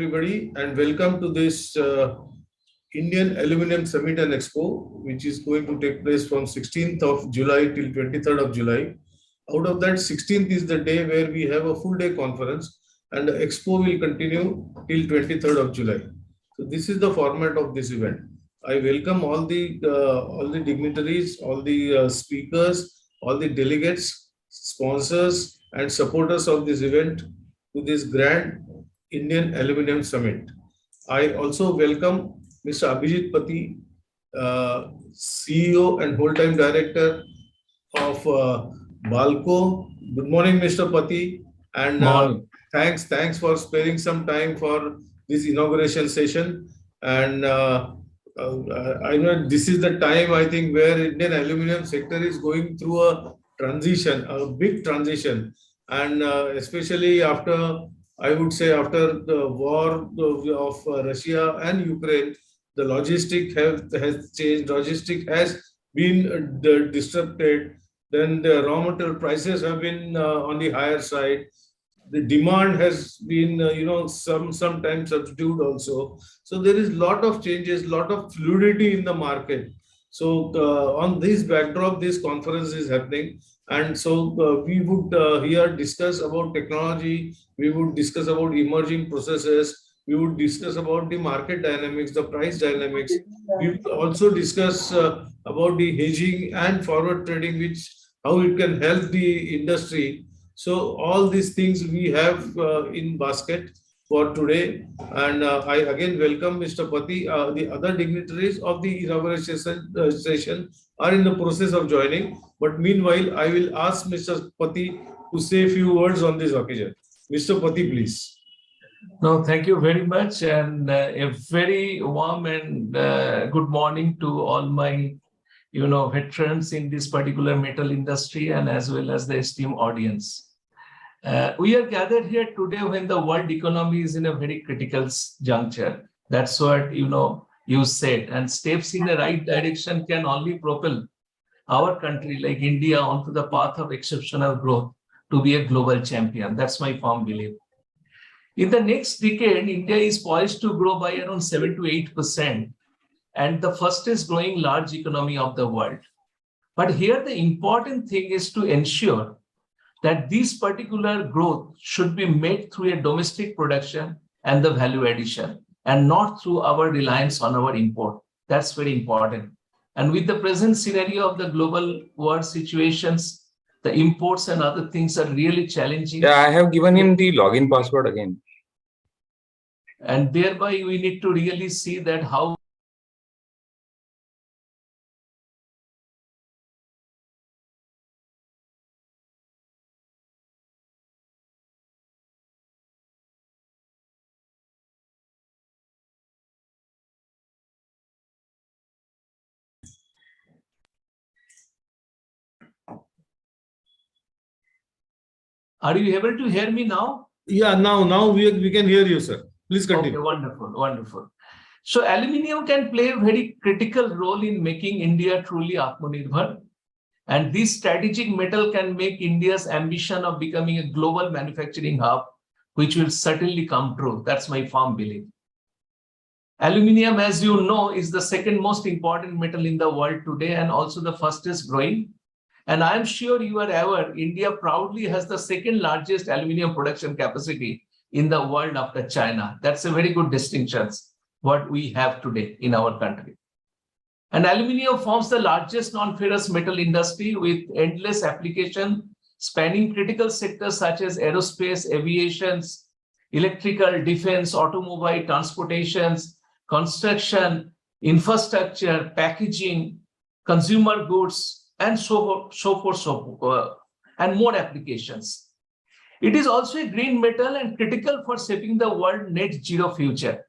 everybody, and welcome to this Indian Aluminium Summit and Expo, which is going to take place from 16th of July till 23rd of July. Out of that, 16th is the day where we have a full day conference, and the expo will continue till 23rd of July. So this is the format of this event. I welcome all the dignitaries, all the speakers, all the delegates, sponsors, and supporters of this event to this grand Indian Aluminium Summit. I also welcome Mr. Abhijit Pati, CEO and whole-time director of Balco. Good morning, Mr. Pati, and thanks for sparing some time for this inauguration session. And I know this is the time, I think, where Indian aluminium sector is going through a transition, a big transition, and especially after, I would say, after the war of Russia and Ukraine, the logistic has changed. Logistic has been disrupted. Then the raw material prices have been on the higher side. The demand has been, sometimes subdued also. So there is lot of changes, lot of fluidity in the market. So on this backdrop, this conference is happening. And so we would here discuss about technology. We would discuss about emerging processes. We would discuss about the market dynamics, the price dynamics. We would also discuss about the hedging and forward trading, how it can help the industry. So all these things we have in basket for today. And I again welcome Mr. Pati. The other dignitaries of the inauguration session are in the process of joining. But meanwhile, I will ask Mr. Pati to say a few words on this occasion. Mr. Pati, please. No, thank you very much. And a very warm and good morning to all my veterans in this particular metal industry, and as well as the esteemed audience. We are gathered here today when the world economy is in a very critical juncture. That's what you said. And steps in the right direction can only propel our country like India onto the path of exceptional growth to be a global champion. That's my firm belief. In the next decade, India is poised to grow by around 7 to 8%. And the fastest growing large economy of the world. But here the important thing is to ensure that this particular growth should be made through a domestic production and the value addition, and not through our reliance on our import. That's very important. And with the present scenario of the global war situations, the imports and other things are really challenging. Yeah, I have given him the login password again. And thereby we need to really see that how Are you able to hear me now? Yeah, now we can hear you, sir. Please continue. Okay, wonderful, wonderful. So aluminium can play a very critical role in making India truly Atmanirbhar. And this strategic metal can make India's ambition of becoming a global manufacturing hub, which will certainly come true. That's my firm belief. Aluminium, as you know, is the second most important metal in the world today, and also the fastest growing. And I'm sure you are aware, India proudly has the second largest aluminium production capacity in the world after China. That's a very good distinction, what we have today in our country. And aluminium forms the largest non-ferrous metal industry with endless application spanning critical sectors such as aerospace, aviation, electrical, defense, automobile, transportations, construction, infrastructure, packaging, consumer goods, and so forth, and more applications. It is also a green metal and critical for shaping the world net zero future.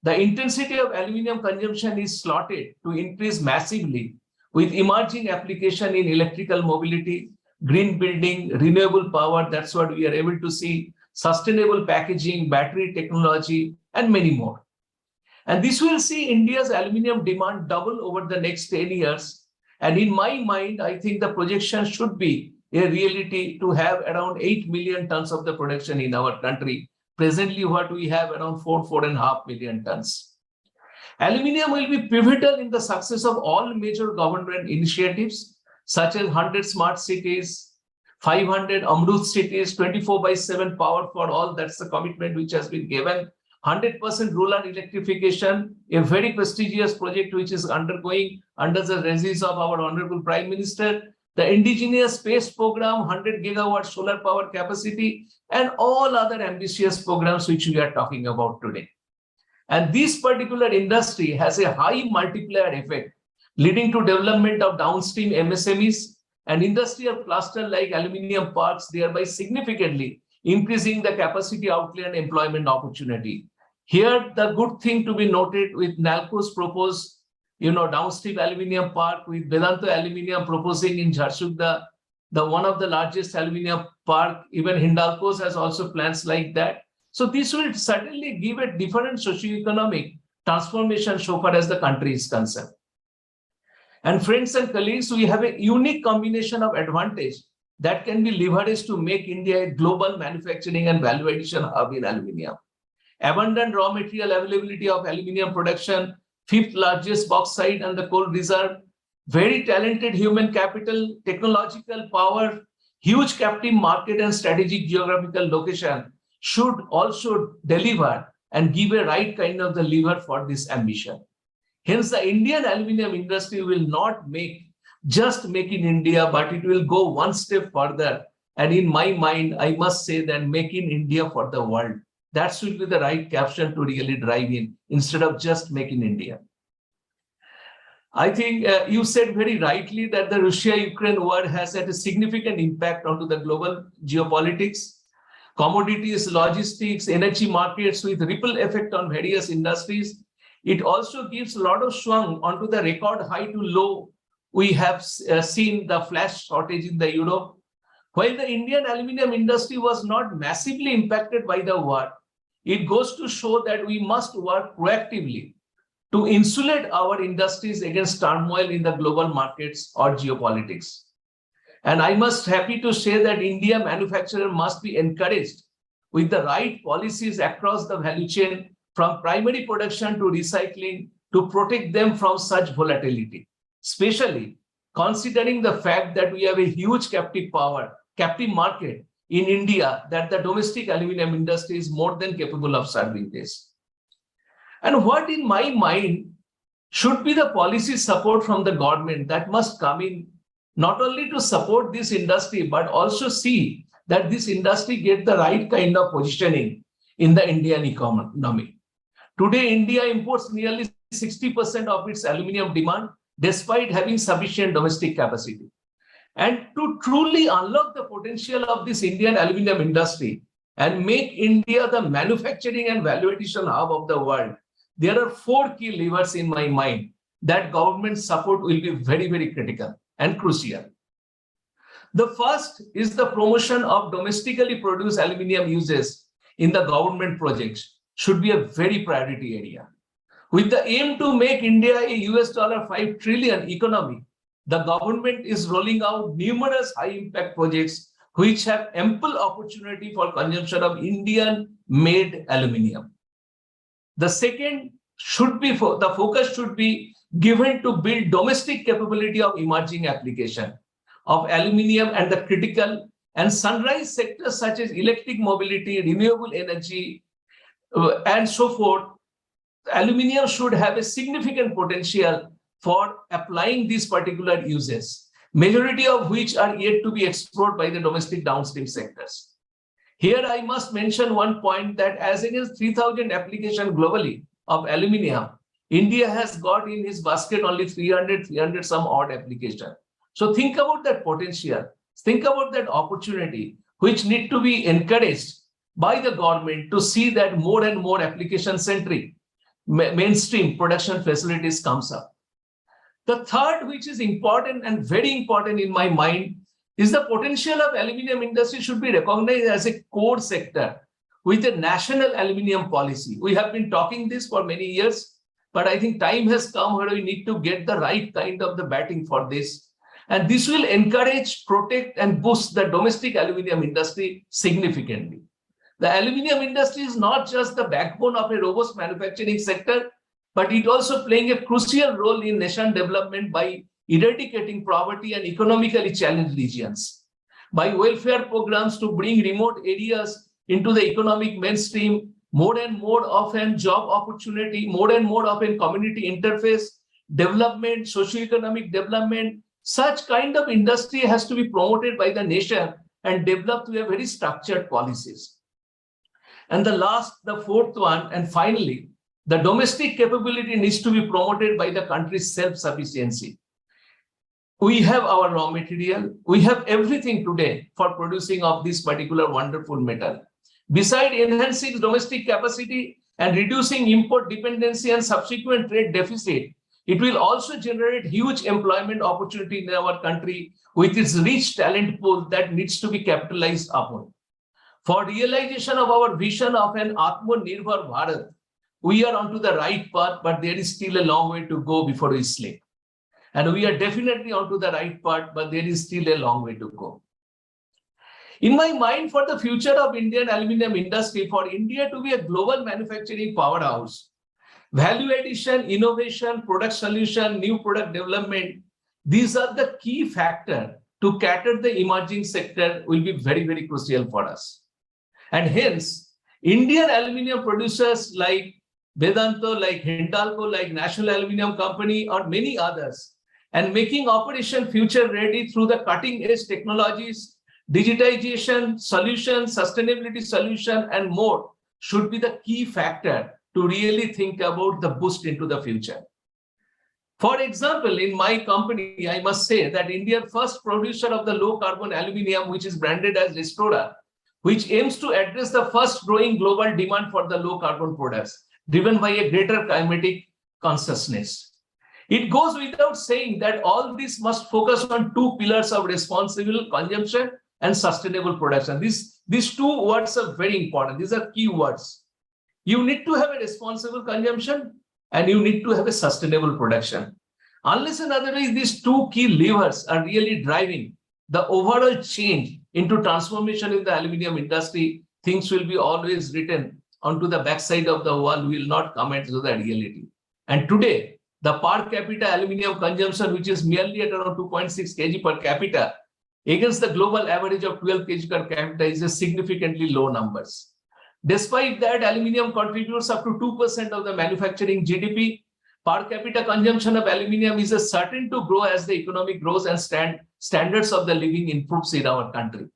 The intensity of aluminium consumption is slotted to increase massively with emerging application in electrical mobility, green building, renewable power. That's what we are able to see, sustainable packaging, battery technology, and many more. And this will see India's aluminium demand double over the next 10 years. And in my mind, I think the projection should be a reality to have around 8 million tons of the production in our country Presently, what we have around 4.5 million tons. Aluminium will be pivotal in the success of all major government initiatives, such as 100 smart cities, 500 Amrut cities, 24/7 power for all. That's the commitment which has been given. 100% rural electrification, a very prestigious project which is undergoing under the regies of our Honorable Prime Minister. The indigenous space program, 100 gigawatt solar power capacity, and all other ambitious programs which we are talking about today. And this particular industry has a high multiplier effect, leading to development of downstream MSMEs and industrial clusters like aluminium parks, thereby significantly increasing the capacity outlay and employment opportunity. Here, the good thing to be noted with NALCO's proposed, downstream aluminium park, with Vedanta Aluminium proposing in Jharsuguda, the one of the largest aluminium park. Even Hindalco's has also plans like that. So this will certainly give a different socioeconomic transformation so far as the country is concerned. And friends and colleagues, we have a unique combination of advantage that can be leveraged to make India a global manufacturing and value addition hub in aluminium. Abundant raw material availability of aluminium production, 5th largest bauxite and the coal reserve, very talented human capital, technological power, huge captive market and strategic geographical location should also deliver and give a right kind of the lever for this ambition. Hence, the Indian aluminium industry will not just make in India, but it will go one step further. And in my mind, I must say that make in India for the world. That should be the right caption to really drive in, instead of just make in India. I think you said very rightly that the Russia-Ukraine war has had a significant impact onto the global geopolitics, commodities, logistics, energy markets with ripple effect on various industries. It also gives a lot of swung onto the record high to low. We have seen the flash shortage in the Europe. While the Indian aluminium industry was not massively impacted by the war, it goes to show that we must work proactively to insulate our industries against turmoil in the global markets or geopolitics. And I must happy to say that India manufacturer must be encouraged with the right policies across the value chain, from primary production to recycling, to protect them from such volatility, especially considering the fact that we have a huge captive market in India, that the domestic aluminium industry is more than capable of serving this. And what in my mind should be the policy support from the government that must come in, not only to support this industry, but also see that this industry get the right kind of positioning in the Indian economy. Today, India imports nearly 60% of its aluminium demand, despite having sufficient domestic capacity. And to truly unlock the potential of this Indian aluminium industry and make India the manufacturing and value addition hub of the world, there are 4 key levers in my mind that government support will be very, very critical and crucial. The first is the promotion of domestically produced aluminium uses in the government projects should be a very priority area. With the aim to make India a $5 trillion economy, the government is rolling out numerous high-impact projects which have ample opportunity for consumption of Indian-made aluminium. The second should be, the focus should be given to build domestic capability of emerging application of aluminium and the critical and sunrise sectors such as electric mobility, renewable energy, and so forth. Aluminium should have a significant potential for applying these particular uses, majority of which are yet to be explored by the domestic downstream sectors. Here I must mention one point, that as against 3,000 applications globally of aluminium, India has got in his basket only 300 some odd application. So think about that potential, think about that opportunity, which need to be encouraged by the government to see that more and more application-centric mainstream production facilities comes up. The third, which is important and very important in my mind, is the potential of aluminium industry should be recognized as a core sector with a national aluminium policy. We have been talking this for many years, but I think time has come where we need to get the right kind of the batting for this. And this will encourage, protect, and boost the domestic aluminium industry significantly. The aluminium industry is not just the backbone of a robust manufacturing sector, but it also playing a crucial role in nation development by eradicating poverty and economically challenged regions, by welfare programs to bring remote areas into the economic mainstream, more and more often job opportunity, more and more often community interface, development, socioeconomic development. Such kind of industry has to be promoted by the nation and developed with very structured policies. And the fourth one, and finally, the domestic capability needs to be promoted by the country's self-sufficiency. We have our raw material, we have everything today for producing of this particular wonderful metal. Besides enhancing domestic capacity and reducing import dependency and subsequent trade deficit, it will also generate huge employment opportunity in our country with its rich talent pool that needs to be capitalized upon. For realization of our vision of an Atmanirbhar Bharat, we are onto the right path, but there is still a long way to go before we slip. And we are definitely onto the right path, but there is still a long way to go. In my mind, for the future of Indian aluminium industry, for India to be a global manufacturing powerhouse, value addition, innovation, product solution, new product development, these are the key factors to cater the emerging sector will be very, very crucial for us. And hence, Indian aluminium producers like Vedanto, like Hindalco, like National Aluminium Company, or many others, and making operation future ready through the cutting edge technologies, digitization solutions, sustainability solution, and more should be the key factor to really think about the boost into the future. For example, in my company, I must say that India's first producer of the low carbon aluminium, which is branded as Restora, which aims to address the fast growing global demand for the low carbon products, driven by a greater climatic consciousness. It goes without saying that all this must focus on two pillars of responsible consumption and sustainable production. These two words are very important. These are key words. You need to have a responsible consumption and you need to have a sustainable production. Unless and otherwise, these two key levers are really driving the overall change into transformation in the aluminium industry, things will be always written onto the backside of the wall, will not come into the reality. And today, the per capita aluminium consumption, which is merely at around 2.6 kg per capita, against the global average of 12 kg per capita, is a significantly low numbers. Despite that, aluminium contributes up to 2% of the manufacturing GDP. Per capita consumption of aluminium is certain to grow as the economy grows and standards of the living improves in our country.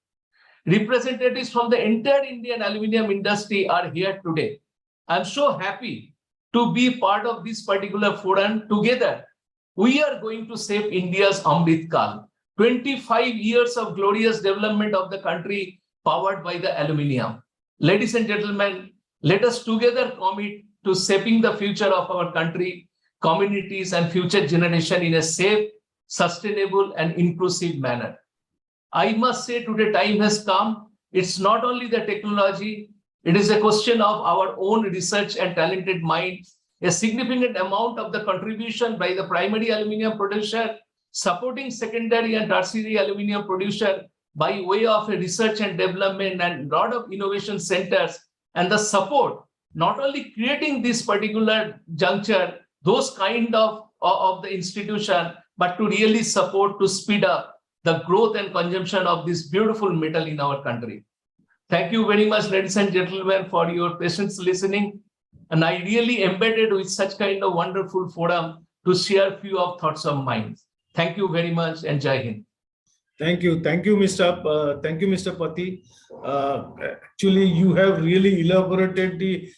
Representatives from the entire Indian aluminium industry are here today. I'm so happy to be part of this particular forum. Together, we are going to save India's Amrit Kal, 25 years of glorious development of the country powered by the aluminium. Ladies and gentlemen, let us together commit to shaping the future of our country, communities, and future generation in a safe, sustainable, and inclusive manner. I must say today time has come. It's not only the technology, it is a question of our own research and talented mind. A significant amount of the contribution by the primary aluminium producer, supporting secondary and tertiary aluminium producer by way of a research and development and lot of innovation centers, and the support, not only creating this particular juncture, those kind of the institution, but to really support to speed up the growth and consumption of this beautiful metal in our country. Thank you very much, ladies and gentlemen, for your patience listening. And I really embedded with such kind of wonderful forum to share a few of thoughts of mine. Thank you very much and Jai Hind. Thank you, Mr. Pati. Actually, you have really elaborated the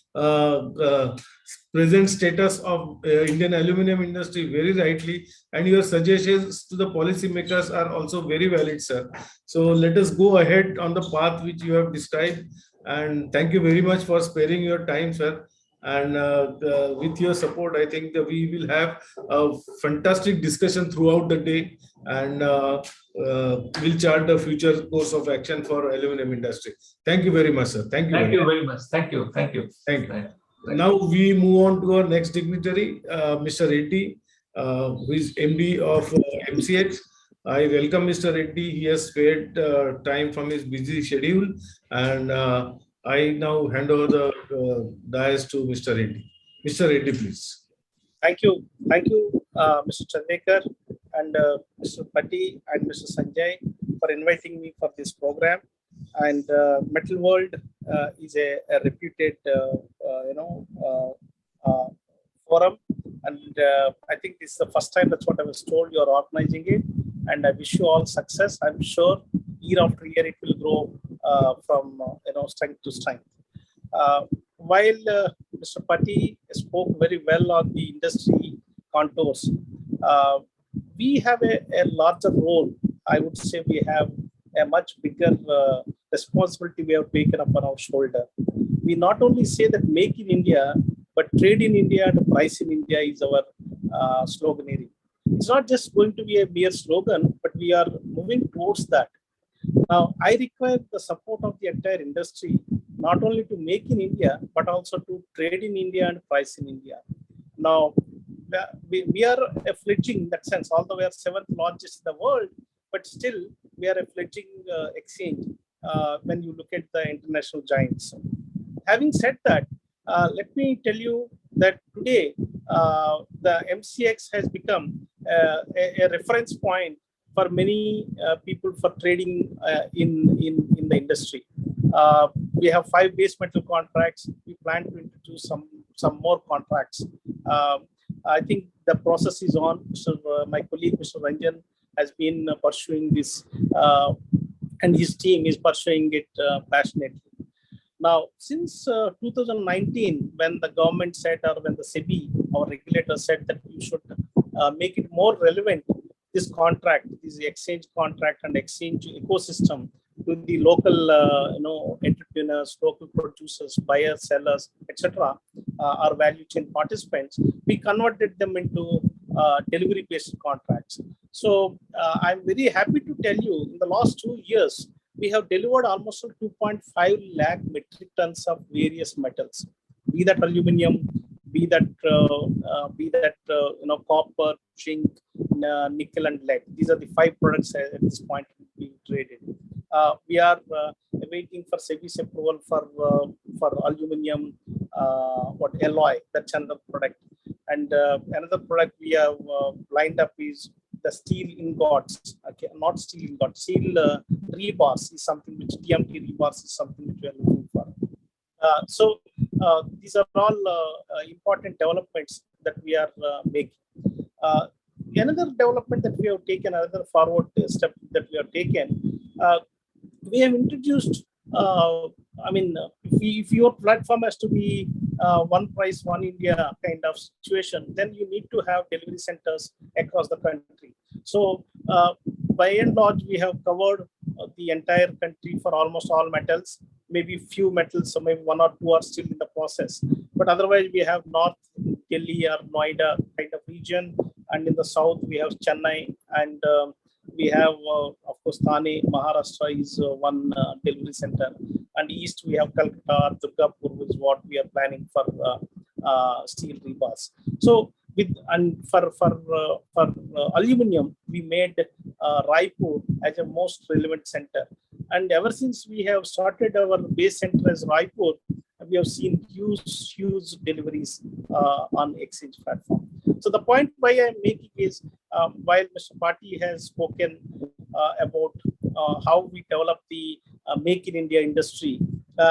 present status of Indian aluminium industry very rightly, and your suggestions to the policymakers are also very valid, sir. So let us go ahead on the path which you have described, and thank you very much for sparing your time, sir. And with your support, I think that we will have a fantastic discussion throughout the day, and we'll chart the future course of action for aluminum industry. Thank you very much, sir. Thank you very much. Thank you. Now we move on to our next dignitary, Mr. Reddy, who is MD of MCX. I welcome Mr. Reddy. He has spared time from his busy schedule, and I now hand over the dais to Mr. Reddy. Mr. Reddy, please. Thank you, Mr. Chandekar and Mr. Pati and Mr. Sanjay for inviting me for this program. And Metalworld is a reputed, forum, and I think this is the first time that's what I was told you're organizing it. And I wish you all success. I'm sure year after year it will grow from strength to strength. While Mr. Pati spoke very well on the industry contours, uh, we have a larger role. I would say we have a much bigger responsibility we have taken up on our shoulder. We not only say that make in India, but trade in India and price in India is our slogan. It's not just going to be a mere slogan, but we are moving towards that. Now, I require the support of the entire industry, not only to make in India, but also to trade in India and price in India. Now, we are a fledgling in that sense, although we are seventh largest in the world, but still we are a fledgling exchange when you look at the international giants. Having said that, let me tell you that today the MCX has become a reference point for many people for trading in the industry. We have 5 base metal contracts. We plan to introduce some more contracts. I think the process is on. So my colleague, Mr. Ranjan, has been pursuing this, and his team is pursuing it passionately. Now, since 2019, when the government said, or when the SEBI, our regulator, said that you should make it more relevant, this contract, this exchange contract and exchange ecosystem, to the local entrepreneurs, local producers, buyers, sellers, etc., our value chain participants, we converted them into delivery-based contracts. So I'm very happy to tell you, in the last 2 years, we have delivered almost 2.5 lakh metric tons of various metals, be that aluminium, be that copper, zinc, nickel, and lead. These are the 5 products at this point being traded. We are waiting for SEBI's approval for aluminium, alloy, that's another product. And another product we have lined up is the steel ingots. Okay, not steel ingots, steel rebars is something which TMT rebars is something which we are looking for. So these are all important developments that we are making. Another development that we have taken, another forward step that we have taken, we have introduced, if your platform has to be one price, one India kind of situation, then you need to have delivery centers across the country. So by and large, we have covered the entire country for almost all metals. Maybe few metals, so maybe 1 or 2 are still in the process. But otherwise, we have North Delhi or Noida kind of region, and in the south we have Chennai, and we have, of course, Thane, Maharashtra is one delivery center, and east we have Calcutta, Durgapur, which is what we are planning for steel rebars. So for aluminium, we made Raipur as a most relevant center, and ever since we have started our base center as Raipur, we have seen huge deliveries on exchange platform. So the point why I'm making is, while Mr. Pati has spoken about how we develop the Make in India industry,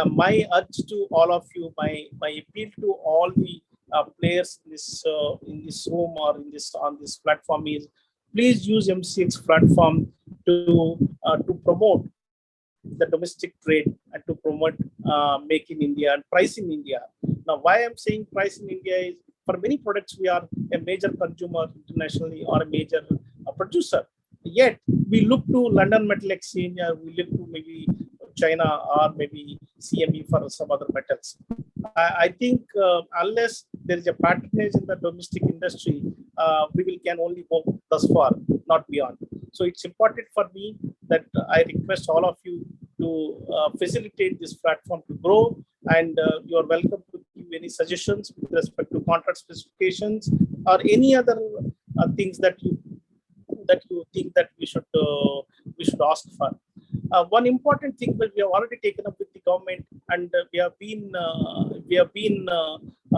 my urge to all of you, my appeal to all the players in this room or on this platform is, please use MCX platform to promote the domestic trade and to promote Make in India and price in India. Now, why I'm saying price in India is, for many products, we are a major consumer internationally or a major producer. Yet, we look to London Metal Exchange, or we look to maybe China or maybe CME for some other metals. I think unless there is a patronage in the domestic industry, we can only go thus far, not beyond. So it's important for me that I request all of you to facilitate this platform to grow, and you are welcome to give any suggestions with respect to contract specifications or any other things that you think that we should ask for. One important thing that we have already taken up with the government and we have been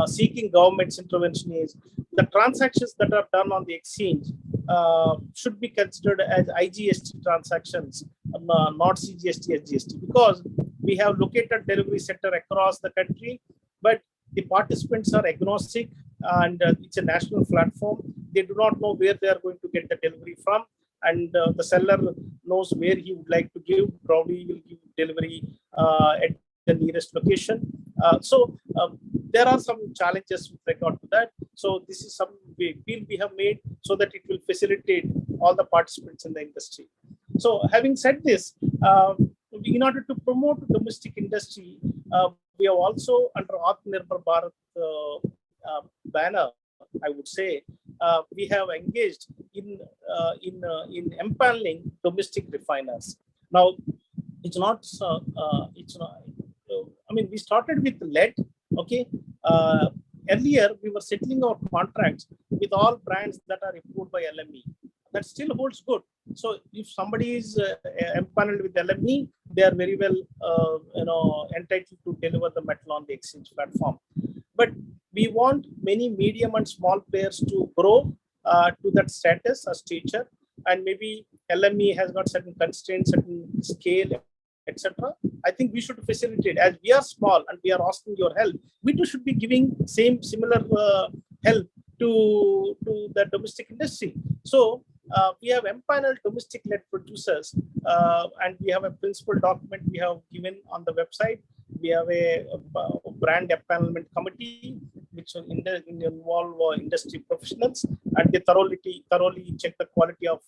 seeking government's intervention is the transactions that are done on the exchange should be considered as IGST transactions, not CGST, SGST, because we have located delivery center across the country, but the participants are agnostic, and it's a national platform. They do not know where they are going to get the delivery from, and the seller knows where he would like to give. Probably he will give delivery at the nearest location. So there are some challenges with regard to that. So this is some we have made so that it will facilitate all the participants in the industry. So having said this, in order to promote domestic industry, we have also under Atmanirbhar Bharat banner, I would say, we have engaged in empaneling domestic refiners. Now, it's not. I mean, we started with lead. Okay. Earlier, we were settling our contracts with all brands that are approved by LME. That still holds good. So, if somebody is empaneled with LME, they are very well, entitled to deliver the metal on the exchange platform. But we want many medium and small players to grow to that status or stature, and maybe LME has got certain constraints, certain scale, etc. I think we should facilitate. As we are small and we are asking your help, we too should be giving similar help to the domestic industry. So we have empaneled domestic-led producers, and we have a principal document we have given on the website. We have a brand empanelment committee, which will involve industry professionals, and they thoroughly check the quality of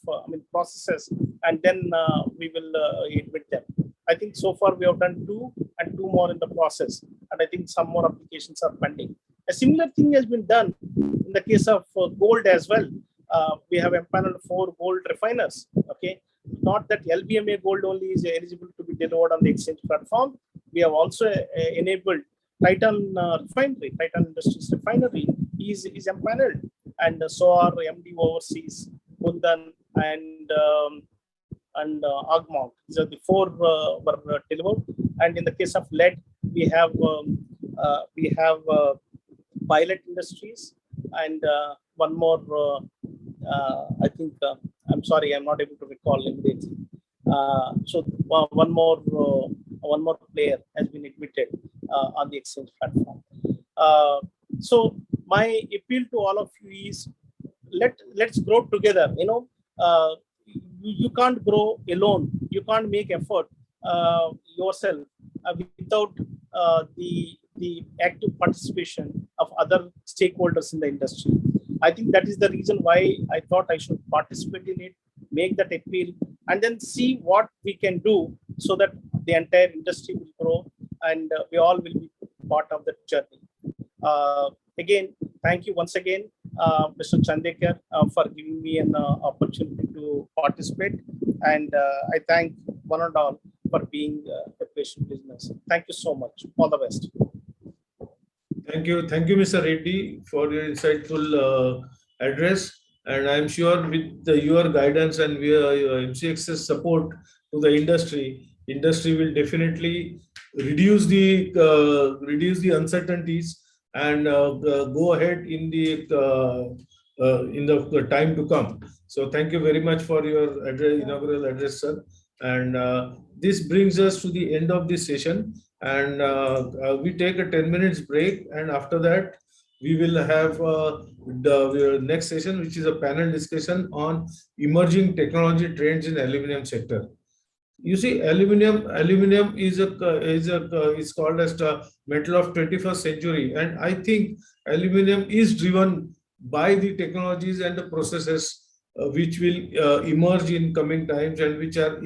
processes, and then we will admit them. I think so far we have done 2 and 2 more in the process, and I think some more applications are pending. A similar thing has been done in the case of gold as well. We have empaneled 4 gold refiners. Okay, not that LBMA gold only is eligible to be delivered on the exchange platform. We have also enabled Titan Refinery, Titan Industries Refinery is empaneled, and so are MD Overseas, Bundan, and Agmont. These are the 4 were delivered. And in the case of lead, we have Pilot Industries, and one more. I think I'm sorry, I'm not able to recall immediately. So one more player has been admitted on the exchange platform. So my appeal to all of you is let's grow together. You can't grow alone. You can't make effort yourself without the active participation of other stakeholders in the industry. I think that is the reason why I thought I should participate in it, make that appeal, and then see what we can do so that the entire industry will grow and we all will be part of that journey. Again, thank you once again, Mr. Chandekar, for giving me an opportunity to participate. And I thank one and all for being a patient listeners. Thank you so much. All the best. Thank you, Mr. Reddy, for your insightful address. And I'm sure with your guidance and your MCX's support to the industry will definitely reduce the uncertainties and go ahead in the time to come. So thank you very much for your inaugural address, sir. And this brings us to the end of this session. And we take a 10 minutes break, and after that we will have the next session, which is a panel discussion on emerging technology trends in aluminum sector. You see, aluminum is called as the metal of 21st century, and I think aluminum is driven by the technologies and the processes which will emerge in coming times and which are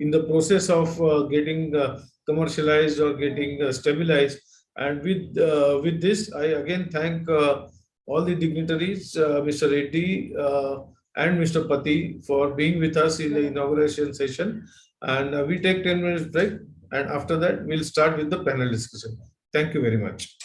in the process of getting commercialized or getting stabilized. And with this, I again thank all the dignitaries, Mr. Reddy and Mr. Pati, for being with us in the inauguration session. And we take 10 minutes break, and after that we'll start with the panel discussion. Thank you very much.